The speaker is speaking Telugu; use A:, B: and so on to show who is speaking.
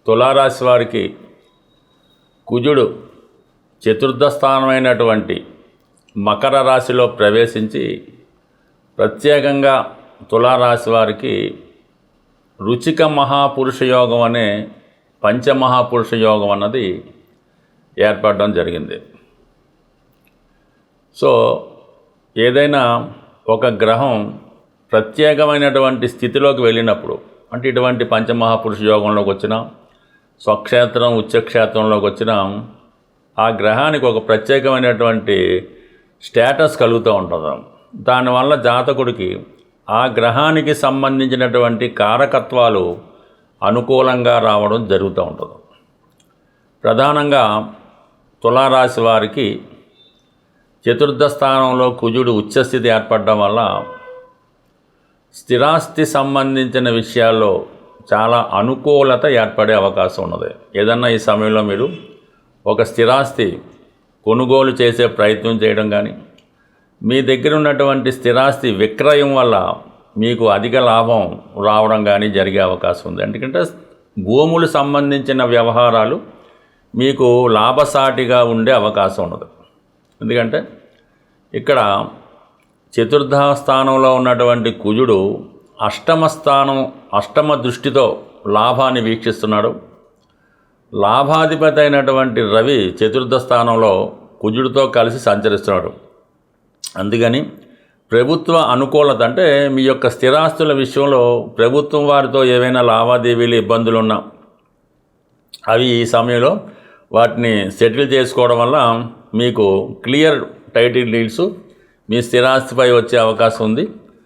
A: తులారాశి వారికి కుజుడు చతుర్థ స్థానమైనటువంటి మకర రాశిలో ప్రవేశించి ప్రత్యేకంగా తులారాశి వారికి రుచిక మహాపురుష యోగం అనే పంచమహాపురుష యోగం అన్నది ఏర్పడడం జరిగింది. సో ఏదైనా ఒక గ్రహం ప్రత్యేకమైనటువంటి స్థితిలోకి వెళ్ళినప్పుడు, అంటే ఇటువంటి పంచమహాపురుష యోగంలోకి వచ్చిన, స్వక్షేత్రం ఉచ్చక్షేత్రంలోకి వచ్చిన ఆ గ్రహానికి ఒక ప్రత్యేకమైనటువంటి స్టేటస్ కలుగుతూ ఉంటుంది. దానివల్ల జాతకుడికి ఆ గ్రహానికి సంబంధించినటువంటి కారకత్వాలు అనుకూలంగా రావడం జరుగుతూ ఉంటుంది. ప్రధానంగా తులారాశి వారికి చతుర్థ స్థానంలో కుజుడు ఉచ్చస్థితి ఏర్పడడం వల్ల స్థిరాస్తి సంబంధించిన విషయాల్లో చాలా అనుకూలత ఏర్పడే అవకాశం ఉన్నది. ఏదన్నా ఈ సమయంలో మీరు ఒక స్థిరాస్తి కొనుగోలు చేసే ప్రయత్నం చేయడం కానీ, మీ దగ్గర ఉన్నటువంటి స్థిరాస్తి విక్రయం వల్ల మీకు అధిక లాభం రావడం కానీ జరిగే అవకాశం ఉంది. ఎందుకంటే భూములు సంబంధించిన వ్యవహారాలు మీకు లాభసాటిగా ఉండే అవకాశం ఉన్నది. ఎందుకంటే ఇక్కడ చతుర్థ స్థానంలో ఉన్నటువంటి కుజుడు అష్టమ దృష్టితో లాభాన్ని వీక్షిస్తున్నాడు. లాభాధిపతి అయినటువంటి రవి చతుర్థ స్థానంలో కుజుడితో కలిసి సంచరిస్తున్నాడు. అందుకని ప్రభుత్వ అనుకూలత, అంటే మీ యొక్క స్థిరాస్తుల విషయంలో ప్రభుత్వం వారితో ఏవైనా లావాదేవీలు ఇబ్బందులు ఉన్నా అవి ఈ సమయంలో వాటిని సెటిల్ చేసుకోవడం వల్ల మీకు క్లియర్ టైటిల్ డీల్స్ మీ స్థిరాస్తిపై వచ్చే అవకాశం ఉంది.